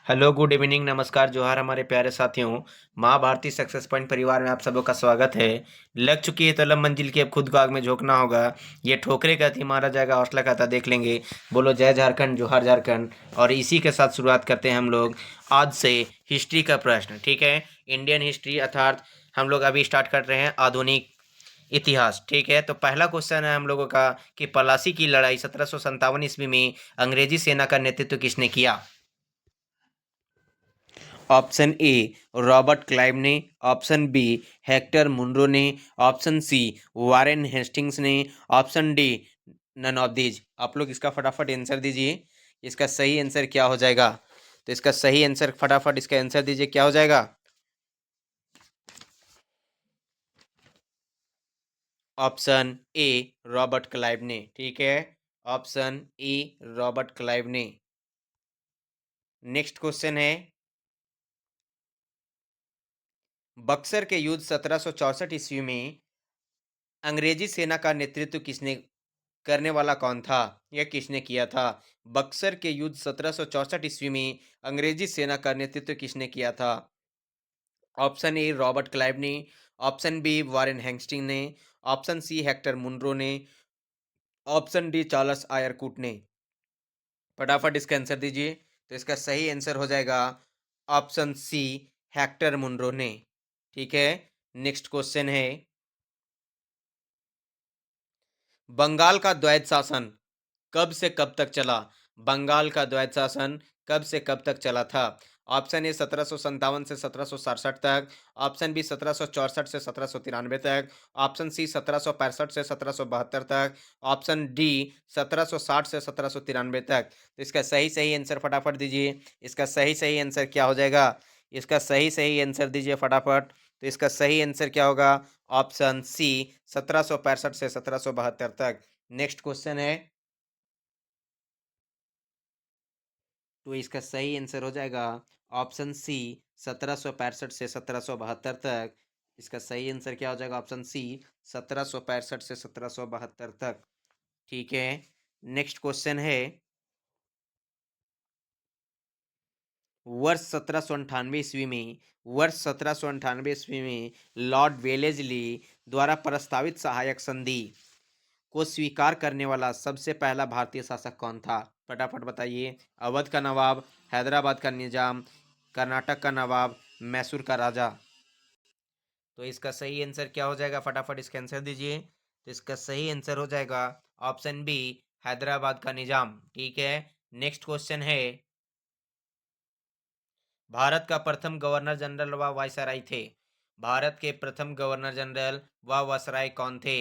Hello, good evening, नमस्कार, जोहार हमारे प्यारे साथियों। माँ भारती सक्सेस पॉइंट परिवार में आप सबों का स्वागत है। लग चुकी है तलब मंजिल की, अब खुद को आग में झोंकना होगा। ये ठोकरे का थी, मारा जाएगा हौसला का था, देख लेंगे। बोलो जय झारखंड, जोहार झारखंड। और इसी के साथ शुरुआत करते हैं हम लोग आज से हिस्ट्री का प्रश्न। ठीक है, इंडियन हिस्ट्री अर्थात हम लोग अभी स्टार्ट कर रहे हैं आधुनिक इतिहास। ठीक है, तो पहला क्वेश्चन है हम लोगों का कि पलासी की लड़ाई 1757 ईस्वी में अंग्रेजी सेना का नेतृत्व किसने किया। ऑप्शन ए रॉबर्ट क्लाइव ने, ऑप्शन बी हेक्टर मुनरो ने, ऑप्शन सी वारेन हेस्टिंग्स ने, option D none of these. आप लोग इसका फटाफट आंसर दीजिए, इसका सही आंसर क्या हो जाएगा। तो इसका सही आंसर फटाफट इसका आंसर दीजिए, क्या हो जाएगा। ऑप्शन ए रॉबर्ट क्लाइव ने। ठीक है, ऑप्शन ए रॉबर्ट क्लाइव ने। नेक्स्ट क्वेश्चन है, बक्सर के युद्ध 1764 ईस्वी में अंग्रेजी सेना का नेतृत्व किसने करने वाला कौन था या किसने किया था। बक्सर के युद्ध 1764 ईस्वी में अंग्रेजी सेना का नेतृत्व किसने किया था। ऑप्शन ए रॉबर्ट क्लाइव ने, ऑप्शन बी वारेन हेस्टिंग ने, ऑप्शन सी हेक्टर मुनरो ने, ऑप्शन डी चार्ल्स आयरकूट ने। फटाफट इसका आंसर दीजिए। तो इसका सही आंसर हो जाएगा ऑप्शन सी हेक्टर मुनरो ने। ठीक है, नेक्स्ट क्वेश्चन है, बंगाल का द्वैध शासन कब से कब तक चला। बंगाल का द्वैध शासन कब से कब तक चला था। ऑप्शन ए 1757 से 1767 तक, ऑप्शन बी 1764 से 1793 तक, ऑप्शन सी 1765 से 1772 तक, ऑप्शन डी 1760 से 1793 तक। तो इसका सही सही आंसर फटाफट दीजिए, इसका सही सही आंसर क्या हो जाएगा। इसका सही सही आंसर दीजिए फटाफट। तो इसका सही आंसर क्या होगा, ऑप्शन सी 1765 से 1772 तक। नेक्स्ट क्वेश्चन है, तो इसका सही आंसर हो जाएगा ऑप्शन सी 1765 से 1772 तक। इसका सही आंसर क्या हो जाएगा, ऑप्शन सी 1765 से 1772 तक। ठीक है, नेक्स्ट क्वेश्चन है, वर्ष 1798 ईस्वी में वर्ष 1798 ईस्वी में लॉर्ड वेलेस्ली द्वारा प्रस्तावित सहायक संधि को स्वीकार करने वाला सबसे पहला भारतीय शासक कौन था। फटाफट बताइए। अवध का नवाब, हैदराबाद का निजाम, कर्नाटक का नवाब, मैसूर का राजा। तो इसका सही आंसर क्या हो जाएगा, फटाफट इसका आंसर दीजिए। तो इसका सही आंसर हो जाएगा ऑप्शन बी हैदराबाद का निजाम। ठीक है, नेक्स्ट क्वेश्चन है, भारत का प्रथम गवर्नर जनरल व वायसराय थे। भारत के प्रथम गवर्नर जनरल व वायसराय कौन थे।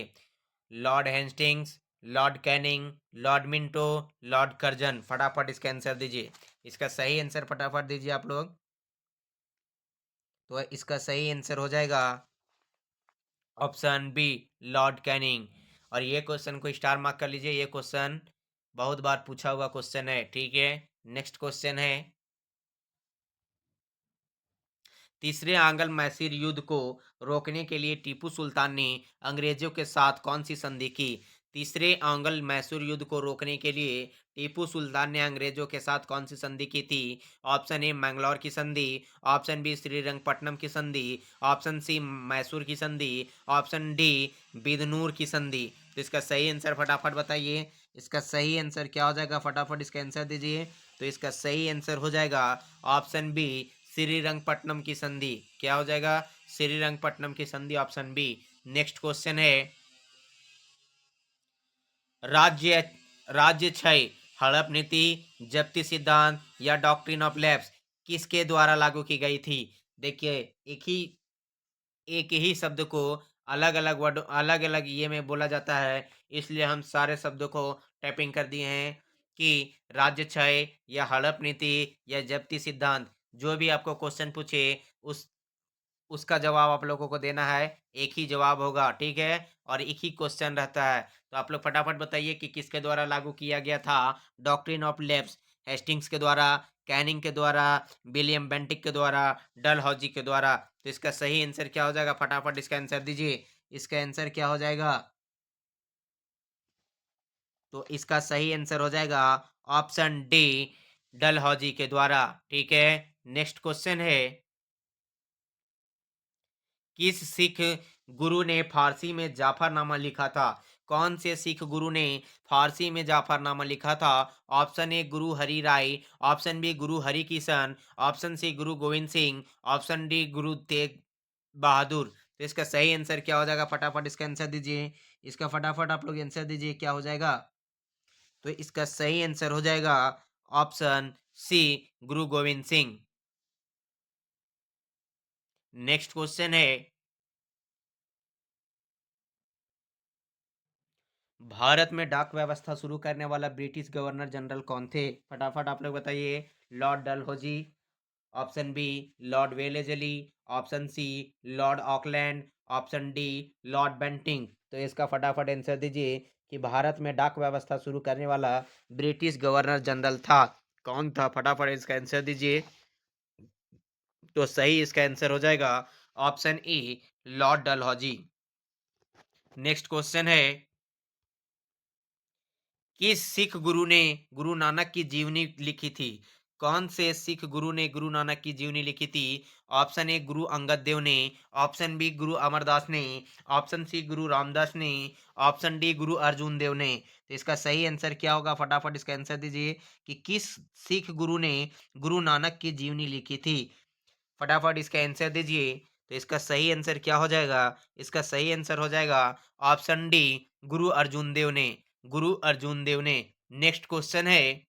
Lord Hastings, Lord Canning, Lord Minto, Lord Curzon. फटाफट इसका आंसर दीजिए, इसका सही आंसर फटाफट दीजिए आप लोग। तो इसका सही आंसर हो जाएगा ऑप्शन बी लॉर्ड कैनिंग। और ये क्वेश्चन को स्टार मार्क कर लीजिए, ये क्वेश्चन बहुत बार पूछा हुआ क्वेश्चन है। ठीक है, नेक्स्ट क्वेश्चन है, तीसरे आंग्ल मैसूर युद्ध को रोकने के लिए टीपू सुल्तान ने अंग्रेजों के साथ कौन सी संधि की। तीसरे आंग्ल मैसूर युद्ध को रोकने के लिए टीपू सुल्तान ने अंग्रेजों के साथ कौन सी संधि की थी। ऑप्शन ए मैंगलोर की संधि, ऑप्शन बी श्रीरंगपट्टनम की संधि, ऑप्शन सी मैसूर की संधि, ऑप्शन डी बिदनूर की संधि। तो इसका सही आंसर फटाफट बताइए, इसका सही आंसर क्या हो जाएगा, फटाफट इसका आंसर दीजिए। तो इसका सही आंसर हो जाएगा ऑप्शन बी श्रीरंगपट्टनम की संधि। क्या हो जाएगा, श्रीरंगपट्टनम की संधि, ऑप्शन बी। नेक्स्ट क्वेश्चन है, राज्य राज्य क्षय हड़प नीति, जप्ती सिद्धांत या डॉक्ट्रिन ऑफ लैप्स किसके द्वारा लागू की गई थी। देखिए, एक ही शब्द को अलग अलग वर्ड अलग अलग ये में बोला जाता है, इसलिए हम सारे शब्दों को टाइपिंग कर दिए हैं कि राज्य क्षय या हड़प नीति या जप्ती सिद्धांत। जो भी आपको क्वेश्चन पूछे उस उसका जवाब आप लोगों को देना है, एक ही जवाब होगा। ठीक है, और एक ही क्वेश्चन रहता है। तो आप लोग फटाफट बताइए कि किसके द्वारा लागू किया गया था। डॉक्ट्रिन ऑफ लैप्स हेस्टिंग्स के द्वारा, कैनिंग के द्वारा, विलियम बेंटिक के द्वारा, डलहौजी के द्वारा। तो इसका सही आंसर क्या हो जाएगा, फटाफट इसका आंसर दीजिए, इसका आंसर क्या हो जाएगा। तो इसका सही आंसर हो जाएगा ऑप्शन डी डलहौजी के द्वारा। ठीक है। नेक्स्ट क्वेश्चन है, किस सिख गुरु ने फारसी में जाफरनामा लिखा था? कौन से सिख गुरु ने फारसी में जाफरनामा लिखा था? ऑप्शन ए गुरु हरि राय, option B Guru Hari Kishan, option C गुरु गोविंद सिंह, ऑप्शन डी गुरु तेग बहादुर। तो इसका सही आंसर क्या हो जाएगा? फटाफट इसका आंसर दीजिए। इसका फटाफट आप लोग आंसर दीजिए, क्या हो जाएगा? तो इसका सही आंसर हो जाएगा ऑप्शन सी, गुरु गोविंद सिंह। नेक्स्ट क्वेश्चन है, भारत में डाक व्यवस्था शुरू करने वाला ब्रिटिश गवर्नर जनरल कौन थे? फटाफट आप लोग बताइए। Lord Dalhousie, option B Lord Wellesley, option C Lord Auckland, option D Lord Bentinck. तो इसका फटाफट आंसर दीजिए कि भारत में डाक व्यवस्था शुरू करने वाला ब्रिटिश गवर्नर जनरल था, कौन था? फटाफट इसका आंसर दीजिए। तो सही इसका आंसर हो जाएगा option E, Lord Dalhousie. Next question है, किस सिख गुरु ने गुरु नानक की जीवनी लिखी थी? कौन से सिख गुरु ने गुरु नानक की जीवनी लिखी थी? ऑप्शन ए गुरु अंगद देव ने, ऑप्शन बी गुरु अमरदास ने, ऑप्शन सी गुरु रामदास ने, ऑप्शन डी गुरु अर्जुन देव ने। तो इसका सही आंसर क्या होगा? फटाफट इसका आंसर दीजिए कि किस सिख गुरु ने गुरु नानक की जीवनी लिखी थी? फटाफट इसका आंसर दीजिए। तो इसका सही आंसर क्या हो जाएगा? इसका सही आंसर हो जाएगा ऑप्शन डी, गुरु अर्जुन देव ने। गुरु अर्जुन देव ने। नेक्स्ट क्वेश्चन है,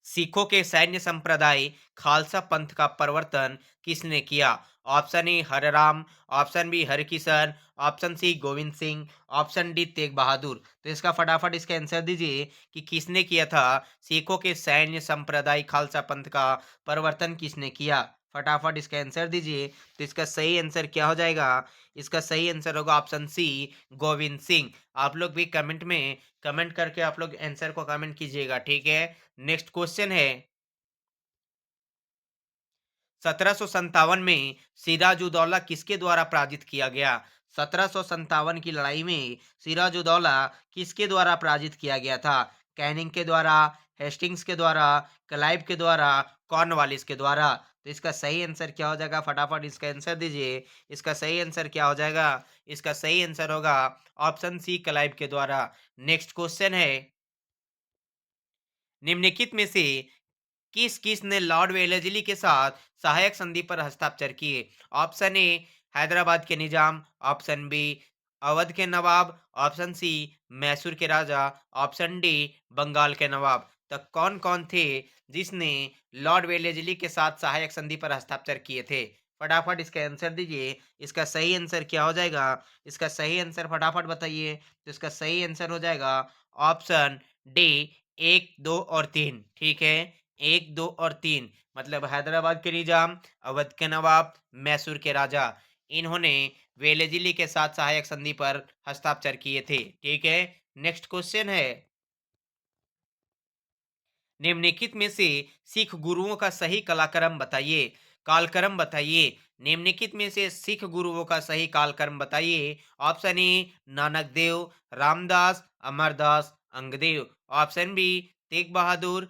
सिखों के सैन्य संप्रदाय खालसा पंथ का प्रवर्तन किसने किया? ऑप्शन ए हरराम, option B Harkishan, option C Gobind Singh, option D Tegh Bahadur. तो इसका फटाफट इसका आंसर दीजिए कि किसने किया था सिखों के सैन्य संप्रदाय खालसा पंथ का प्रवर्तन किसने किया? फटाफट इसका आंसर दीजिए। तो इसका सही आंसर क्या हो जाएगा? इसका सही आंसर होगा ऑप्शन सी, गोविंद सिंह। आप लोग भी कमेंट में कमेंट करके आप लोग आंसर को कमेंट कीजिएगा, ठीक है। नेक्स्ट क्वेश्चन है, 1757 में सिराजुद्दौला किसके द्वारा पराजित किया गया? 1757 की लड़ाई में सिराजुद्दौला किसके द्वारा पराजित किया गया था? कैनिंग के द्वारा, हेस्टिंग्स के द्वारा, क्लाइव के द्वारा, कॉर्नवालिस के द्वारा। तो इसका सही आंसर क्या हो जाएगा? फटाफट इसका आंसर दीजिए। इसका सही आंसर क्या हो जाएगा? इसका सही आंसर होगा ऑप्शन सी, क्लाइव के द्वारा। नेक्स्ट क्वेश्चन है, निम्नलिखित में से किस किस ने लॉर्ड वेलेस्ली के साथ सहायक संधि पर हस्ताक्षर किए? ऑप्शन ए हैदराबाद के निजाम, ऑप्शन बी अवध के नवाब, ऑप्शन सी मैसूर के राजा, ऑप्शन डी बंगाल के नवाब। तो कौन कौन थे जिसने लॉर्ड वेलेस्ली के साथ सहायक संधि पर हस्ताक्षर किए थे? फटाफट इसका आंसर दीजिए। इसका सही आंसर क्या हो जाएगा? इसका सही आंसर फटाफट बताइए। तो इसका सही आंसर हो जाएगा ऑप्शन डी, एक, दो और तीन। ठीक है, एक, दो और तीन, मतलब हैदराबाद के निजाम, अवध के नवाब, मैसूर के राजा, इन्होंने वेलेजिली के साथ सहायक संधि पर हस्ताक्षर किए थे। ठीक है। नेक्स्ट क्वेश्चन है, निम्नलिखित में से सिख गुरुओं का सही कालक्रम बताइए। कालक्रम बताइए। निम्नलिखित में से सिख गुरुओं का सही कालक्रम बताइए। Option A Nanak Dev, Ramdas, Amardas, Angad Dev, option B Tegh Bahadur,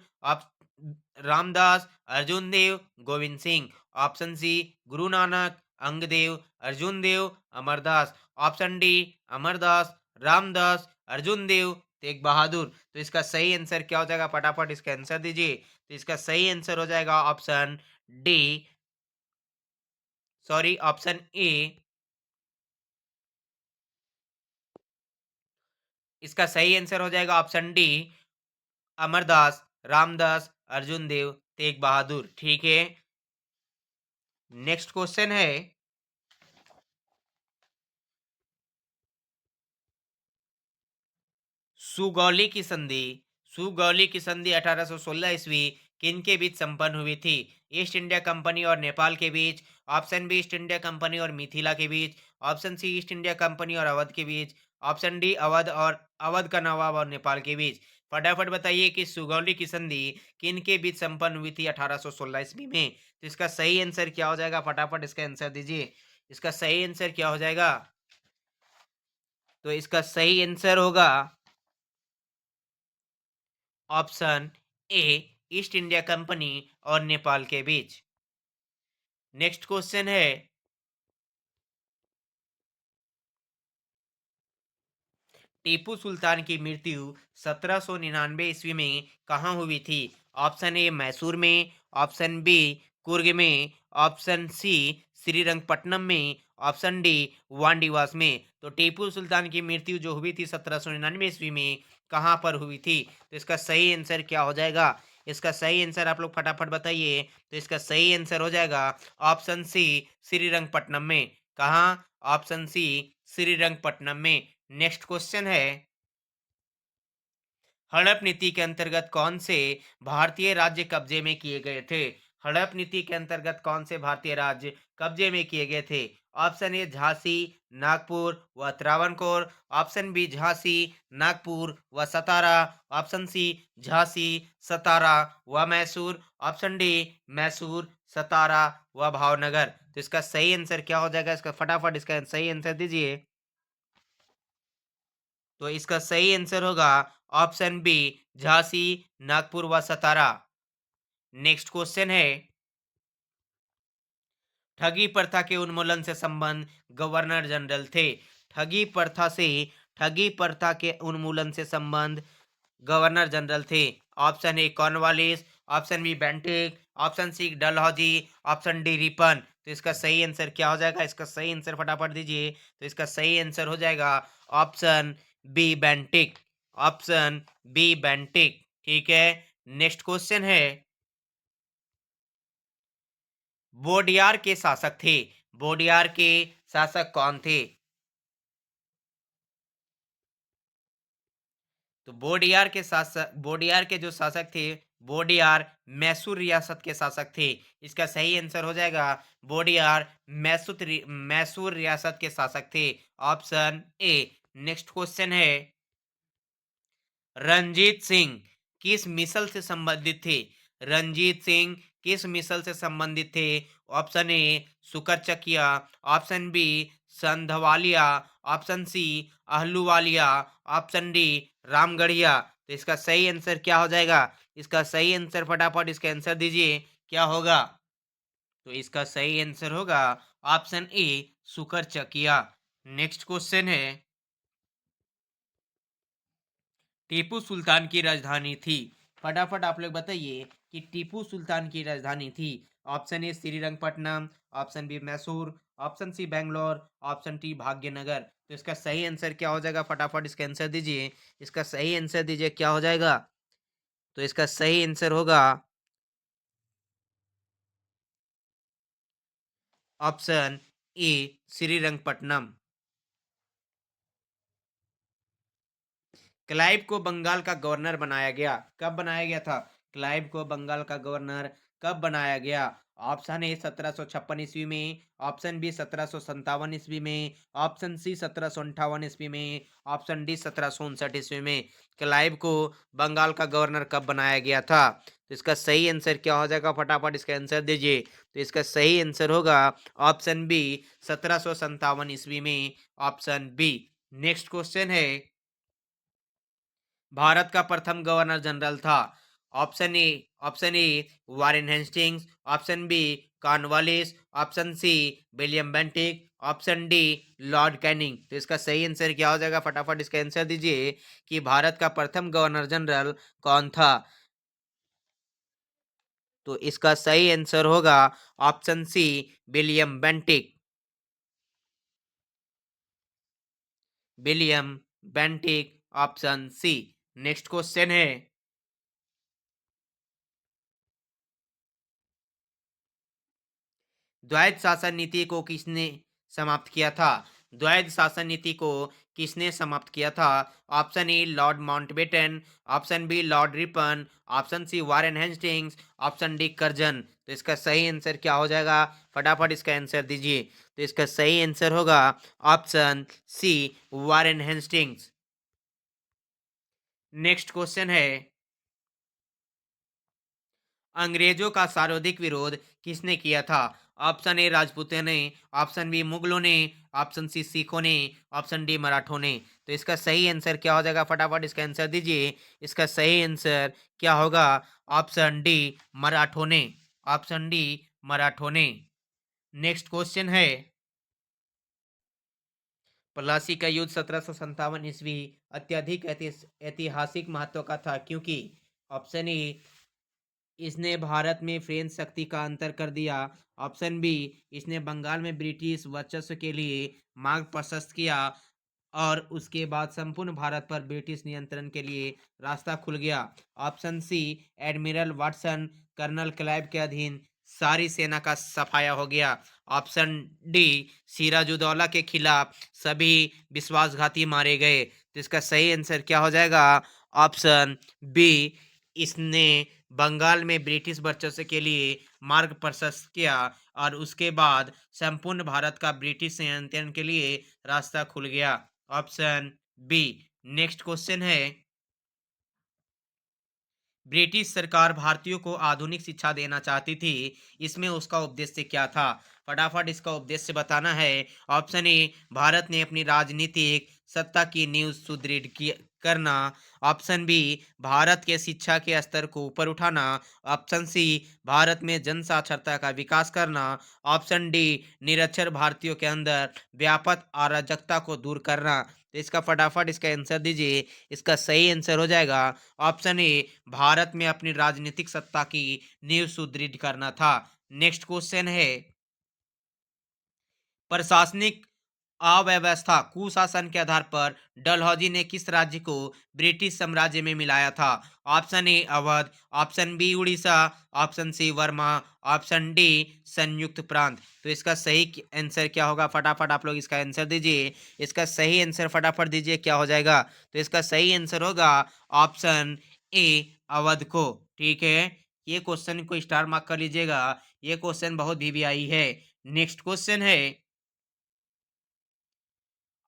Ramdas, Arjun Dev, Gobind Singh, option C Guru Nanak, Angad Dev, Arjun Dev, Amardas, option D Amardas, Ramdas, Arjun Dev, Tegh Bahadur. तो इसका सही आंसर क्या हो जाएगा? फटाफट इसका आंसर दीजिए। तो इसका सही आंसर हो जाएगा option D, sorry option A. इसका सही आंसर हो जाएगा ऑप्शन डी, अमरदास, रामदास, अर्जुन देव, तेग बहादुर। ठीक है। नेक्स्ट क्वेश्चन है, सुगौली की संधि। सुगौली की संधि 1816 ईस्वी किन के बीच संपन्न हुई थी? ईस्ट इंडिया कंपनी और नेपाल के बीच, option B East India Company और मिथिला के बीच, option C East India Company और अवध के बीच, ऑप्शन डी अवध का नवाब और नेपाल के बीच। फटाफट बताइए कि सुगौली की संधि किन के बीच संपन्न हुई थी 1816 ईस्वी में? तो इसका सही आंसर क्या हो जाएगा? फटाफट इसका आंसर दीजिए। इसका सही आंसर क्या हो जाएगा? तो इसका सही आंसर होगा ऑप्शन ए ईस्ट इंडिया कंपनी और नेपाल के बीच। नेक्स्ट क्वेश्चन है, टीपू सुल्तान की मृत्यु 1799 ईस्वी में कहाँ हुई थी? ऑप्शन ए मैसूर में, ऑप्शन बी कुर्ग में, ऑप्शन सी श्रीरंगपट्टनम में, ऑप्शन डी वानडीवास में। तो टीपू सुल्तान की मृत्यु जो हुई थी 1799 ईस्वी में, कहाँ पर हुई थी? तो इसका सही आंसर क्या हो जाएगा? इसका सही आंसर आप लोग फटाफट बताइए। तो इसका सही आंसर हो जाएगा ऑप्शन सी श्रीरंगपट्टनम में। कहाँ? ऑप्शन सी श्रीरंगपट्टनम में। नेक्स्ट क्वेश्चन है, हड़प नीति के अंतर्गत कौन से भारतीय राज्य कब्जे में किए गए थे? हड़प नीति के अंतर्गत कौन से भारतीय राज्य कब्जे में किए गए थे? ऑप्शन ए झांसी, नागपुर व त्रावणकोर, ऑप्शन बी झांसी, नागपुर व सतारा, ऑप्शन सी झांसी, सतारा व मैसूर, ऑप्शन डी मैसूर, सतारा व भावनगर। तो इसका सही आंसर क्या हो जाएगा? इसका फटाफट इसका सही आंसर दीजिए। तो इसका सही आंसर होगा ऑप्शन बी झांसी, नागपुर व सतारा। नेक्स्ट क्वेश्चन है, ठगी प्रथा के उन्मूलन से संबंध गवर्नर जनरल थे। ठगी प्रथा से ठगी प्रथा के उन्मूलन से संबंध गवर्नर जनरल थे। Option A Cornwallis, option B Bentinck, option C Dalhousie, option D Ripon. तो इसका सही आंसर क्या हो जाएगा? इसका सही आंसर फटाफट दीजिए। तो इसका सही आंसर हो जाएगा option B Bentinck. Option B Bentinck. ठीक है। नेक्स्ट क्वेश्चन है, बोडियार के शासक थे। बोडियार के शासक कौन थे? तो बोडियार के जो शासक थे, बोडियार मैसूर रियासत के शासक थे। इसका सही आंसर हो जाएगा बोडियार मैसूर रियासत के शासक थे। ऑप्शन ए। नेक्स्ट क्वेश्चन है, रंजीत सिंह किस मिसल से संबंधित थे? रंजीत सिंह किस मिसल से संबंधित थे? Option A Sukerchakia, option B Sandhawalia, option C Ahluwalia, option D Ramgarhia. तो इसका सही आंसर क्या हो जाएगा? इसका सही आंसर फटाफट इसका आंसर दीजिए, क्या होगा? तो इसका सही आंसर होगा option A Sukerchakia. Next question है, टीपू सुल्तान की राजधानी थी। फटाफट आप लोग बताइए कि टीपू सुल्तान की राजधानी थी। Option A Srirangapatnam, option B Mysore, option C Bangalore, option D Bhagyanagar. तो इसका सही आंसर क्या हो जाएगा? फटाफट इसका आंसर दीजिए। इसका सही आंसर दीजिए, क्या हो जाएगा? तो इसका सही आंसर होगा ऑप्शन ए श्रीरंगपट्टनम। क्लाइव को बंगाल का गवर्नर बनाया गया। कब बनाया गया था? क्लाइव को बंगाल का गवर्नर कब बनाया गया? ऑप्शन ए 1756 ईस्वी में, ऑप्शन बी 1757 ईस्वी में, ऑप्शन सी 1758 ईस्वी में, ऑप्शन डी 1759 ईस्वी में। क्लाइव को बंगाल का गवर्नर कब बनाया गया था? तो इसका सही आंसर क्या हो जाएगा? फटाफट इसका आंसर दीजिए। तो इसका सही आंसर होगा ऑप्शन बी 1757 ईस्वी में। Option B. नेक्स्ट क्वेश्चन है, भारत का प्रथम गवर्नर जनरल था। Option A Warren Hastings, option B Cornwallis, option C William Bentinck, option D Lord Canning. तो इसका सही आंसर क्या हो जाएगा? फटाफट इसका आंसर दीजिए कि भारत का प्रथम गवर्नर जनरल कौन था। तो इसका सही आंसर होगा option C William Bentinck. William Bentinck, option C. Next question है, द्वैध शासन नीति को किसने समाप्त किया था? द्वैध शासन नीति को किसने समाप्त किया था? Option A Lord Mountbatten, option B Lord Ripon, option C Warren Hastings, option D Curzon. तो इसका सही आंसर क्या हो जाएगा? फटाफट इसका आंसर दीजिए। तो इसका सही आंसर होगा option C Warren Hastings. Next question है, अंग्रेजों का सर्वाधिक विरोध किसने किया था? ऑप्शन ए राजपूतों ने, ऑप्शन बी मुगलों ने, ऑप्शन सी सिखों ने, ऑप्शन डी मराठों ने। तो इसका सही आंसर क्या हो जाएगा? फटाफट इसका आंसर दीजिए। इसका सही आंसर क्या होगा? ऑप्शन डी मराठों ने। ऑप्शन डी मराठों ने। नेक्स्ट क्वेश्चन है, प्लासी का युद्ध 1757 ईस्वी अत्यधिक ऐतिहासिक महत्व का था क्योंकि ऑप्शन ए इसने भारत में फ्रेंच शक्ति का अंतर कर दिया, ऑप्शन बी इसने बंगाल में ब्रिटिश वर्चस्व के लिए मार्ग प्रशस्त किया और उसके बाद संपूर्ण भारत पर ब्रिटिश नियंत्रण के लिए रास्ता खुल गया, option C admiral Watson colonel Clive के अधीन सारी सेना का सफाया हो गया, ऑप्शन डी सिराजुद्दौला के खिलाफ सभी विश्वासघाती मारे गए। तो इसका सही आंसर क्या हो जाएगा? ऑप्शन बी इसने बंगाल में ब्रिटिश वर्चस्व के लिए मार्ग प्रशस्त किया और उसके बाद संपूर्ण भारत का ब्रिटिश नियंत्रण के लिए रास्ता खुल गया। Option B. नेक्स्ट क्वेश्चन है, ब्रिटिश सरकार भारतीयों को आधुनिक शिक्षा देना चाहती थी, इसमें उसका उद्देश्य क्या था? फटाफट इसका उद्देश्य बताना है। ऑप्शन ए भारत ने अपनी राजनीतिक सत्ता की नींव सुदृढ़ करना, ऑप्शन बी भारत के शिक्षा के स्तर को ऊपर उठाना, ऑप्शन सी भारत में जन साक्षरता का विकास करना, ऑप्शन डी निरक्षर भारतीयों के अंदर व्यापक अराजकता को दूर करना। तो इसका फटाफट इसका आंसर दीजिए। इसका सही आंसर हो जाएगा ऑप्शन ए भारत में अपनी राजनीतिक सत्ता की नींव सुदृढ़ करना था। नेक्स्ट क्वेश्चन है, प्रशासनिक अव्यवस्था कुशासन के आधार पर डलहौजी ने किस राज्य को ब्रिटिश साम्राज्य में मिलाया था? Option A Awadh, option B Orissa, option C Burma, option D संयुक्त प्रांत। तो इसका सही आंसर क्या होगा? फटाफट आप लोग इसका आंसर दीजिए। इसका सही आंसर फटाफट दीजिए, क्या हो जाएगा? तो इसका सही आंसर होगा ऑप्शन ए अवध को। ठीक है, ये क्वेश्चन को स्टार मार्क कर लीजिएगा, ये क्वेश्चन बहुत वीवीआई है। नेक्स्ट क्वेश्चन है,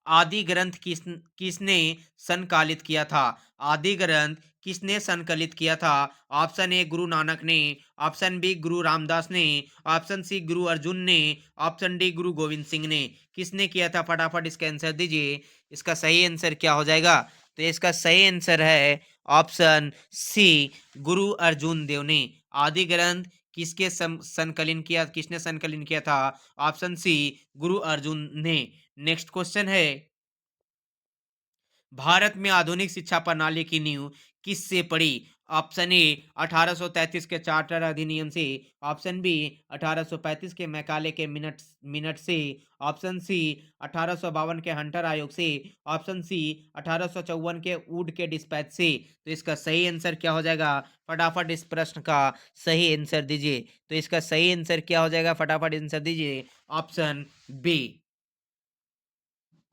आदि ग्रंथ किसने संकलित किया था? आदि ग्रंथ किसने संकलित किया था? ऑप्शन ए गुरु नानक ने, ऑप्शन बी गुरु रामदास ने, ऑप्शन सी गुरु अर्जुन ने, ऑप्शन डी गुरु गोविंद सिंह ने। किसने किया था? फटाफट इसका आंसर दीजिए। इसका सही आंसर क्या हो जाएगा? तो इसका सही आंसर है ऑप्शन सी गुरु अर्जुन देव ने। आदि ग्रंथ किसके संकलन किया, किसने संकलन किया था? ऑप्शन सी गुरु अर्जुन ने। नेक्स्ट क्वेश्चन है, भारत में आधुनिक शिक्षा प्रणाली की नींव किससे पड़ी? ऑप्शन ए 1833 के चार्टर अधिनियम से, ऑप्शन बी 1835 के मैकाले के मिनट मिनट से, ऑप्शन सी 1852 के हंटर आयोग से, ऑप्शन सी 1854 के वुड के डिस्पैच से। तो इसका सही आंसर क्या हो जाएगा? फटाफट इस प्रश्न का सही आंसर दीजिए। तो इसका सही आंसर क्या हो जाएगा? फटाफट आंसर दीजिए। Option B.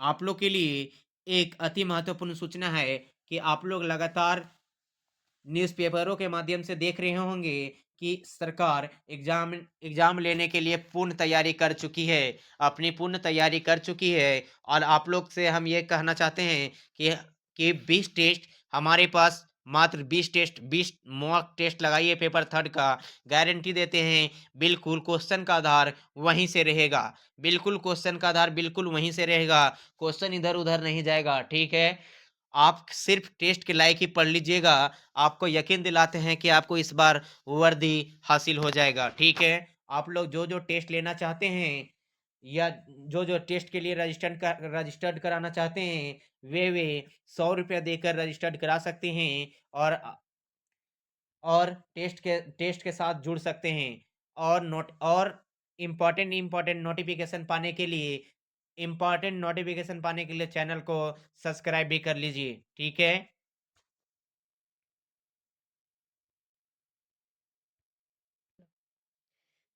आप लोग के लिए एक अति महत्वपूर्ण सूचना है कि आप लोग लगातार न्यूज़पेपरों के माध्यम से देख रहे होंगे कि सरकार एग्जाम लेने के लिए पूर्ण तैयारी कर चुकी है, अपनी पूर्ण तैयारी कर चुकी है। और आप लोग से हम ये कहना चाहते हैं कि 20 टेस्ट हमारे पास, मात्र 20 टेस्ट, 20 मॉक टेस्ट लगाइए पेपर थर्ड का। गारंटी देते हैं बिल्कुल क्वेश्चन का आधार वहीं से रहेगा, बिल्कुल क्वेश्चन का आधार बिल्कुल वहीं से रहेगा, क्वेश्चन इधर उधर नहीं जाएगा। ठीक है, आप सिर्फ टेस्ट के लायक ही पढ़ लीजिएगा, आपको यकीन दिलाते हैं कि आपको इस बार वर्दी हासिल हो जाएगा। ठीक है, आप लोग जो जो टेस्ट लेना चाहते हैं या जो जो टेस्ट के लिए रजिस्टर्ड कराना चाहते हैं, वे 100 रुपया देकर रजिस्टर्ड करा सकते हैं और टेस्ट के साथ जुड़ सकते हैं। और नोट और इम्पोर्टेंट नोटिफिकेशन पाने के लिए, चैनल को सब्सक्राइब भी कर लीजिए। ठीक है,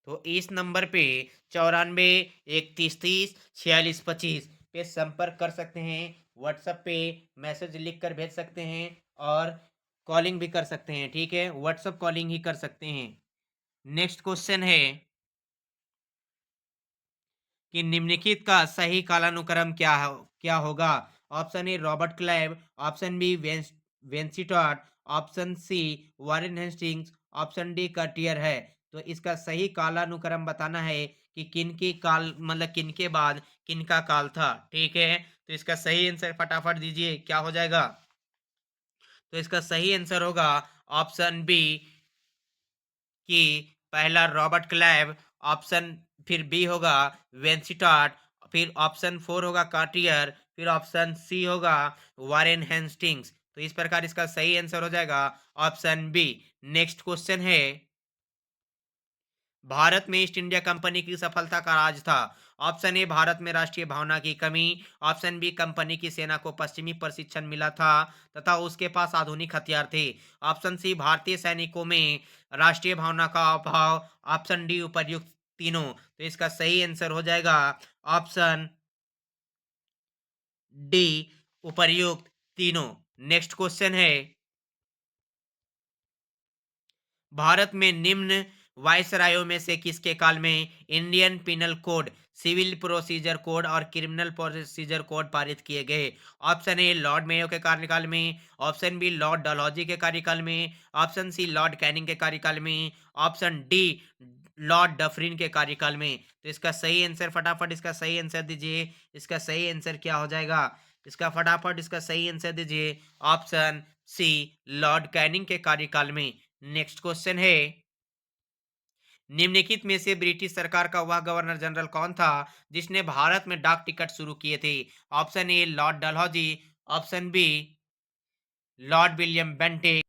तो इस नंबर पे 94 133 46 25 पे संपर्क कर सकते हैं, व्हाट्सएप पे मैसेज लिख कर भेज सकते हैं और कॉलिंग भी कर सकते हैं। ठीक है, व्हाट्सएप कॉलिंग ही कर सकते हैं। नेक्स्ट क्वेश्चन है कि निम्नलिखित का सही कालानुक्रम क्या होगा? Option A Robert Clive, option B Vansittart, option C Warren Hastings, option D Cartier है। तो इसका सही कालानुक्रम बताना है कि किनकी काल मतलब किनके बाद किनका काल था। ठीक है, तो इसका सही आंसर फटाफट दीजिए, क्या हो जाएगा? तो इसका सही आंसर होगा ऑप्शन बी कि पहला रॉबर्ट क्लाइव, ऑप्शन फिर बी होगा वेंसिटाट, फिर ऑप्शन फोर होगा कार्टियर, फिर ऑप्शन सी होगा वारेन हेस्टिंग्स। तो इस प्रकार इसका सही आंसर हो जाएगा ऑप्शन बी। नेक्स्ट क्वेश्चन है, भारत में ईस्ट इंडिया कंपनी की सफलता का राज था। ऑप्शन ए भारत में राष्ट्रीय भावना की कमी, ऑप्शन बी कंपनी की सेना को पश्चिमी प्रशिक्षण मिला था तथा उसके पास आधुनिक हथियार थे, ऑप्शन सी भारतीय सैनिकों में राष्ट्रीय भावना का अभाव, ऑप्शन डी उपर्युक्त तीनों। तो इसका सही आंसर हो जाएगा ऑप्शन डी उपर्युक्त तीनों। नेक्स्ट क्वेश्चन है, भारत में निम्न वायसरायों में से किसके काल में Indian Penal Code, civil procedure code और क्रिमिनल प्रोसीजर कोड पारित किए गए? ऑप्शन ए लॉर्ड मेयो के कार्यकाल में, ऑप्शन बी लॉर्ड डलहौजी के कार्यकाल में, ऑप्शन सी लॉर्ड कैनिंग के कार्यकाल में, ऑप्शन डी लॉर्ड डफरिन के कार्यकाल में। तो इसका सही आंसर फटाफट इसका सही आंसर दीजिए, इसका सही आंसर क्या हो जाएगा? इसका फटाफट इसका सही आंसर दीजिए, ऑप्शन सी लॉर्ड कैनिंग के कार्यकाल में। नेक्स्ट क्वेश्चन है, निम्नलिखित में से ब्रिटिश सरकार का वह गवर्नर जनरल कौन था जिसने भारत में डाक टिकट शुरू किए थे? Option A Lord Dalhousie, option B Lord William Bentinck,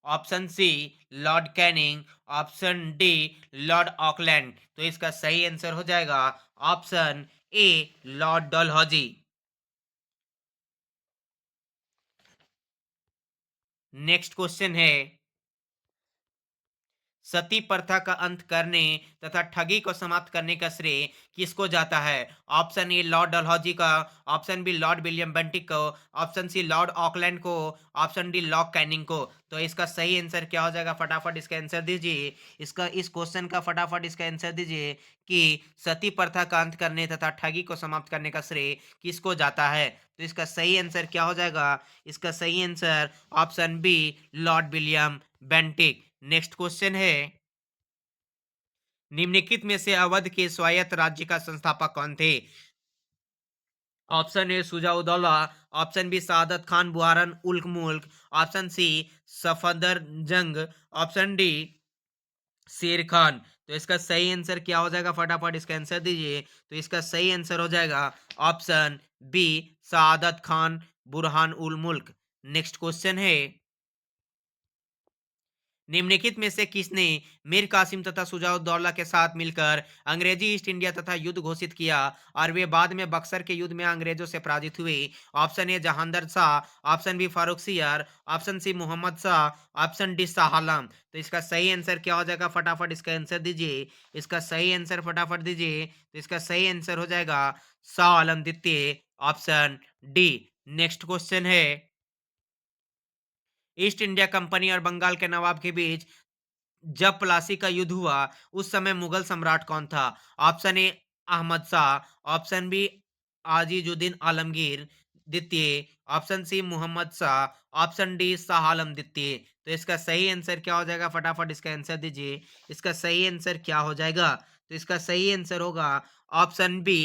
option C Lord Canning, option D Lord Auckland. तो इसका सही आंसर हो जाएगा option A Lord Dalhousie. Next question है, सती प्रथा का अंत करने तथा ठगी को समाप्त करने का श्रेय किसको जाता है? ऑप्शन ए लॉर्ड डलहौजी का, option B Lord William Bentinck को, ऑप्शन सी लॉर्ड ऑकलैंड को, ऑप्शन डी लॉर्ड कैनिंग को। तो इसका सही आंसर क्या हो जाएगा? फटाफट इसका आंसर दीजिए, इसका इस क्वेश्चन का फटाफट इसका आंसर दीजिए कि सती प्रथा का अंत करने तथा ठगी को समाप्त करने का श्रेय किसको जाता है? तो इसका सही आंसर क्या हो जाएगा? इसका सही answer option B Lord William Bentinck. Next question है, निम्नलिखित में से अवध के स्वायत्त राज्य का संस्थापक कौन थे? Option A Shujauddaula, option B Saadat Khan Burhan ul Mulk, option सी सफदर जंग, ऑप्शन डी शेर खान। तो इसका सही आंसर क्या हो जाएगा? फटाफट इसका आंसर दीजिए। तो इसका सही आंसर हो जाएगा ऑप्शन बी सादत खान बुरहान उल मुल्क। नेक्स्ट क्वेश्चन है, निम्नलिखित में से किसने मीर कासिम तथा सुजाउद्दौला के साथ मिलकर अंग्रेजी ईस्ट इंडिया तथा युद्ध घोषित किया और वे बाद में बक्सर के युद्ध में अंग्रेजों से पराजित हुए? Option A Jahandar Shah, option B Farrukh Siyar, option C Mohammad Shah, option D Shah Alam. तो इसका सही आंसर क्या हो जाएगा? फटाफट इसका आंसर दीजिए, इसका सही आंसर फटाफट दीजिए। तो इसका सही आंसर हो जाएगा शाह आलम द्वितीय, ऑप्शन डी। नेक्स्ट क्वेश्चन है, ईस्ट इंडिया कंपनी और बंगाल के नवाब के बीच जब प्लासी का युद्ध हुआ उस समय मुगल सम्राट कौन था? Option A Ahmad Shah, option B Azizuddin Alamgir द्वितीय, option C Mohammad Shah, option D Shah Alam द्वितीय। तो इसका सही आंसर क्या हो जाएगा? फटाफट इसका आंसर दीजिए, इसका सही आंसर क्या हो जाएगा? तो इसका सही आंसर होगा ऑप्शन बी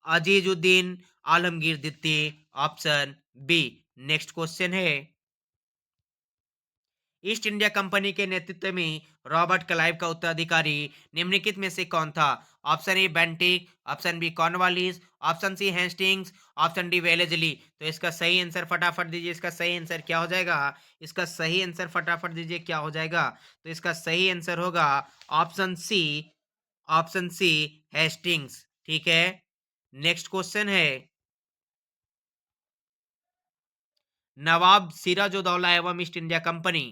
अजीजुद्दीन आलमगीर द्वितीय, ऑप्शन बी। नेक्स्ट क्वेश्चन है, ईस्ट इंडिया कंपनी के नेतृत्व में रॉबर्ट क्लाइव का उत्तराधिकारी निम्नलिखित में से कौन था? Option A Bentinck, option B Cornwallis, option C Hastings, option D Wellesley. तो इसका सही आंसर फटाफट दीजिए, इसका सही आंसर क्या हो जाएगा? इसका सही आंसर फटाफट दीजिए, क्या हो जाएगा? तो इसका सही आंसर होगा option C, option C Hastings. ठीक है, नेक्स्ट क्वेश्चन है, नवाब सिराजुद्दौला एवं ईस्ट इंडिया कंपनी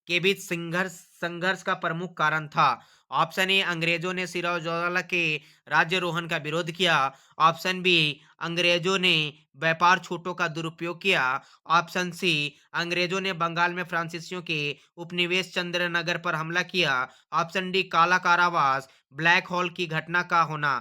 के बीच संघर्ष संघर्ष का प्रमुख कारण था? ऑप्शन ए अंग्रेजों ने सिराजुद्दौला के राज्यारोहण का विरोध किया, ऑप्शन बी अंग्रेजों ने व्यापार छूटों का दुरुपयोग किया, ऑप्शन सी अंग्रेजों ने बंगाल में फ्रांसीसियों के उपनिवेश चंद्रनगर पर हमला किया, ऑप्शन डी काला कारावास ब्लैक होल की घटना का होना।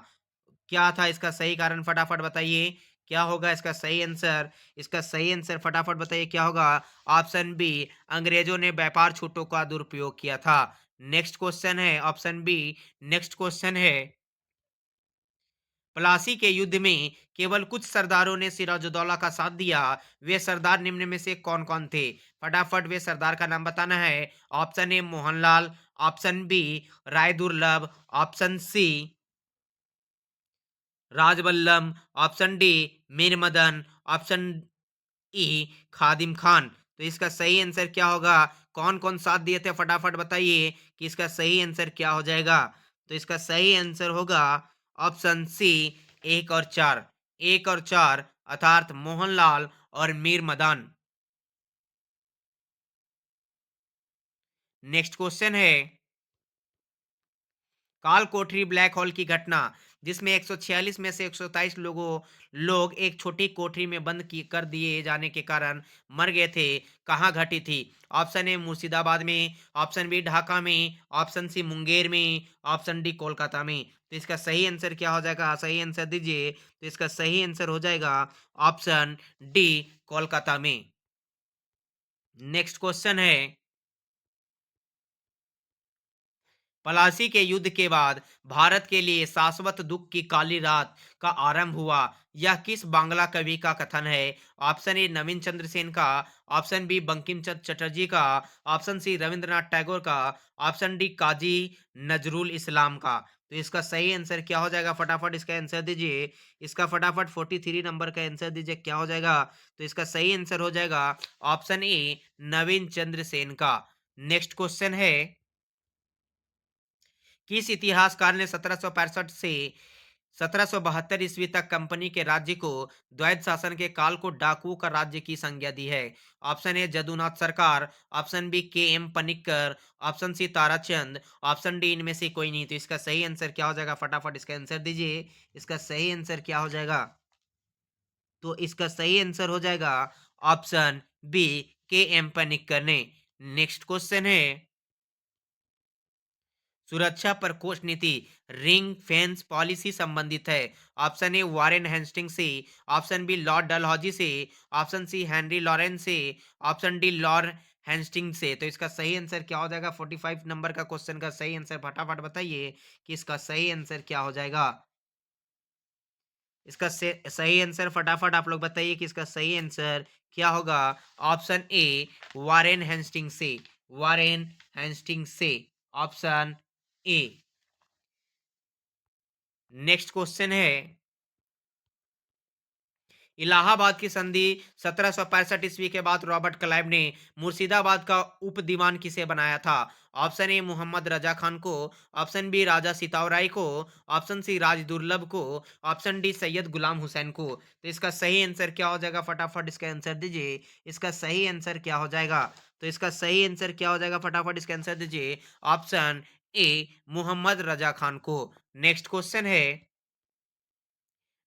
क्या था इसका सही कारण? फटाफट बताइए, क्या होगा इसका सही आंसर? इसका सही आंसर फटाफट बताइए, क्या होगा? ऑप्शन बी अंग्रेजों ने व्यापार छूटों का दुरुपयोग किया था। नेक्स्ट क्वेश्चन है ऑप्शन बी। नेक्स्ट क्वेश्चन है, प्लासी के युद्ध में केवल कुछ सरदारों ने सिराजुद्दौला का साथ दिया, वे सरदार निम्न में से कौन कौन थे? फटाफट वे सरदार का नाम बताना है। Option A Mohanlal, option B Rai Durlabh, option C Rajballabh, option D Mir Madan, option E Khadim Khan. तो इसका सही आंसर क्या होगा? कौन कौन साथ दिए थे फटाफट बताइए कि इसका सही आंसर क्या हो जाएगा। तो इसका सही आंसर होगा ऑप्शन सी, एक और चार। एक और चार अर्थात मोहनलाल और मीर मदान। नेक्स्ट क्वेश्चन है, काल कोठरी ब्लैक होल की घटना जिसमें 146 में से 127 लोग एक छोटी कोठरी में बंद कर दिए जाने के कारण मर गए थे, कहाँ घटी थी? ऑप्शन ए मुर्शिदाबाद में, ऑप्शन बी ढाका में, ऑप्शन सी मुंगेर में, ऑप्शन डी कोलकाता में। तो इसका सही आंसर क्या हो जाएगा? सही आंसर दीजिए। तो इसका सही आंसर हो जाएगा ऑप्शन डी कोलकाता में। नेक्स्ट क्वेश्चन है, पलासी के युद्ध के बाद भारत के लिए शाश्वत दुख की काली रात का आरंभ हुआ, यह किस बांग्ला कवि का कथन है? ऑप्शन ए नवीन चंद्र सेन का, ऑप्शन बी बंकिम चंद्र चटर्जी का, ऑप्शन सी रविंद्रनाथ टैगोर का, ऑप्शन डी काजी नजरुल इस्लाम का। तो इसका सही आंसर क्या हो जाएगा? फटाफट इसका आंसर दीजिए। इसका फटाफट 43 नंबर का आंसर दीजिए, क्या हो जाएगा? तो इसका सही आंसर हो जाएगा ऑप्शन ए नवीन चंद्र सेन का। नेक्स्ट क्वेश्चन है, किस इतिहासकार ने 1765 से 1772 ईस्वी तक कंपनी के राज्य को द्वैध शासन के काल को डाकुओं का राज्य की संज्ञा दी है? Option A Jadunath Sarkar, option B K M Panikkar, option C Tarachand, option D इनमें से कोई नहीं। तो इसका सही आंसर क्या हो जाएगा? फटाफट इसका आंसर दीजिए। इसका सही आंसर क्या हो जाएगा? तो इसका सही आंसर हो जाएगा option B K M Panicker ने। नेक्स्ट क्वेश्चन है, सुरक्षा प्रकोष्ठ नीति रिंग फेंस पॉलिसी संबंधित है? ऑप्शन ए वारेन हेस्टिंग से, ऑप्शन बी लॉर्ड डलहौजी से, ऑप्शन सी हेनरी लॉरेंस से, ऑप्शन डी लॉर्ड हेस्टिंग से। तो इसका सही आंसर क्या हो जाएगा? 45 नंबर का क्वेश्चन का सही आंसर फटाफट बताइए कि इसका सही आंसर क्या हो जाएगा। इसका सही आंसर फटाफट आप लोग बताइए कि इसका सही आंसर क्या होगा। ऑप्शन ए वारेन हेस्टिंग से, वारेन हेस्टिंग से, ऑप्शन ए। नेक्स्ट क्वेश्चन है, इलाहाबाद की संधि 1765 ईस्वी के बाद रॉबर्ट क्लाइव ने मुर्शिदाबाद का उप दीवान किसे बनाया था? ऑप्शन ए मोहम्मद रजा खान को, ऑप्शन बी राजा सितावराई को, ऑप्शन सी राज दुर्लभ को, ऑप्शन डी सैयद गुलाम हुसैन को। तो इसका सही आंसर क्या हो जाएगा? फटाफट इसका आंसर दीजिए। इसका सही आंसर क्या हो जाएगा? तो इसका सही आंसर क्या हो जाएगा? फटाफट इसका आंसर दीजिए। ऑप्शन ए मोहम्मद रजा खान को। नेक्स्ट क्वेश्चन है,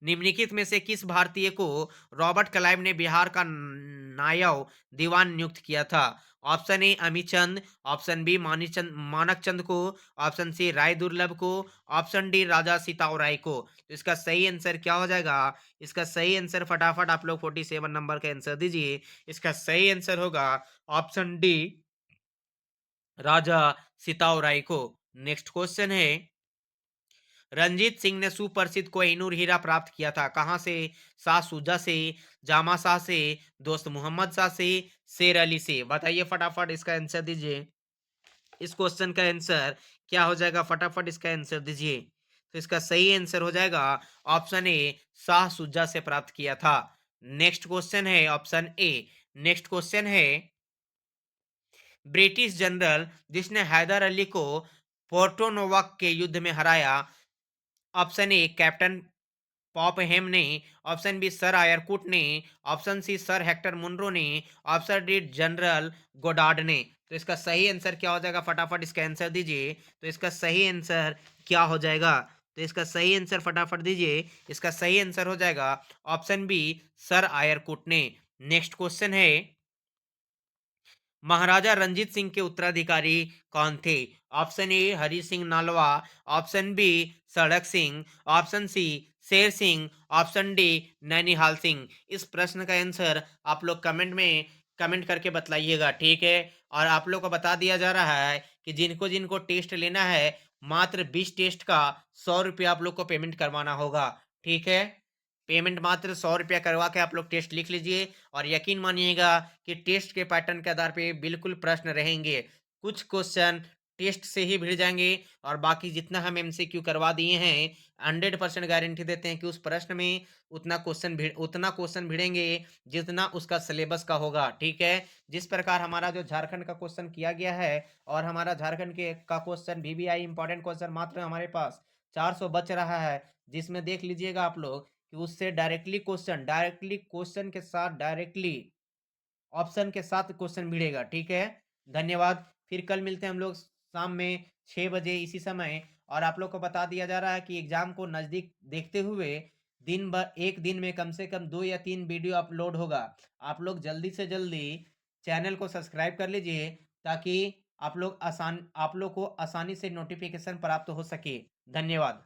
निम्नलिखित में से किस भारतीय को रॉबर्ट क्लाइव ने बिहार का नायब दीवान नियुक्त किया था? Option A Amichand, option B Manak Chand को, ऑप्शन सी राय दुर्लभ को, ऑप्शन डी राजा सितावराय को। तो इसका सही आंसर क्या हो जाएगा? इसका सही आंसर फटाफट आप लोग 47 नंबर का आंसर दीजिए। इसका सही आंसर होगा ऑप्शन डी राजा सितावराय को। नेक्स्ट क्वेश्चन है, रंजीत सिंह ने सुप्रसिद्ध कोहिनूर हीरा प्राप्त किया था, कहाँ से? शाह सुजा से, जामा शाह से, दोस्त मोहम्मद शाह से, शेर अली से। बताइए फटाफट इसका आंसर दीजिए। इस क्वेश्चन का आंसर क्या हो जाएगा? फटाफट इसका आंसर दीजिए। तो इसका सही आंसर हो जाएगा ऑप्शन ए शाह सुजा से प्राप्त किया था। नेक्स्ट क्वेश्चन है ऑप्शन ए। नेक्स्ट क्वेश्चन है, ब्रिटिश जनरल जिसने हैदर अली को पोर्टो नोवा के युद्ध में हराया, ऑप्शन ए कैप्टन पॉपहेम ने, ऑप्शन बी सर आयरकुट ने, option C sir Hector Munro ने, ऑप्शन डी जनरल गोडार्ड ने। तो इसका सही आंसर क्या हो जाएगा? फटाफट इसका आंसर दीजिए। तो इसका सही आंसर क्या हो जाएगा? तो इसका सही आंसर फटाफट दीजिए। इसका सही आंसर हो जाएगा ऑप्शन बी सर आयरकुट ने। नेक्स्ट क्वेश्चन है, महाराजा रंजीत सिंह के उत्तराधिकारी कौन थे? Option A Hari Singh Nalwa, option B सड़क Singh, option C Sher Singh, option D Naunihal Singh. इस प्रश्न का आंसर आप लोग कमेंट में कमेंट करके बतलाइएगा, ठीक है? और आप लोग को बता दिया जा रहा है कि जिनको-जिनको टेस्ट लेना है, मात्र 20 टेस्ट का ₹100 आप लोग को पेमेंट करवाना होगा, ठीक है? पेमेंट मात्र ₹100 करवा के आप लोग टेस्ट लिख लीजिए और यकीन मानिएगा कि टेस्ट के पैटर्न के आधार पे बिल्कुल प्रश्न रहेंगे। कुछ क्वेश्चन टेस्ट से ही भिड़ जाएँगे और बाकी जितना हम एमसीक्यू करवा दिए हैं, 100% गारंटी देते हैं कि उस प्रश्न में उतना क्वेश्चन भिड़ेंगे जितना उसका सिलेबस का होगा, ठीक है? जिस प्रकार हमारा जो झारखंड का क्वेश्चन किया गया है और हमारा झारखंड के का क्वेश्चन वीवीआई इम्पोर्टेंट क्वेश्चन मात्र हमारे पास 400 बच रहा है, जिसमें देख लीजिएगा आप लोग कि उससे डायरेक्टली क्वेश्चन के साथ डायरेक्टली ऑप्शन के साथ क्वेश्चन मिलेगा, ठीक है? धन्यवाद। फिर कल मिलते हैं हम लोग शाम में 6 बजे इसी समय और आप लोग को बता दिया जा रहा है कि एग्ज़ाम को नज़दीक देखते हुए एक दिन में कम से कम 2 या 3 वीडियो अपलोड होगा। आप लोग जल्दी से जल्दी चैनल को सब्सक्राइब कर लीजिए ताकि आप लोग को आसानी से नोटिफ़िकेशन प्राप्त हो सके। धन्यवाद।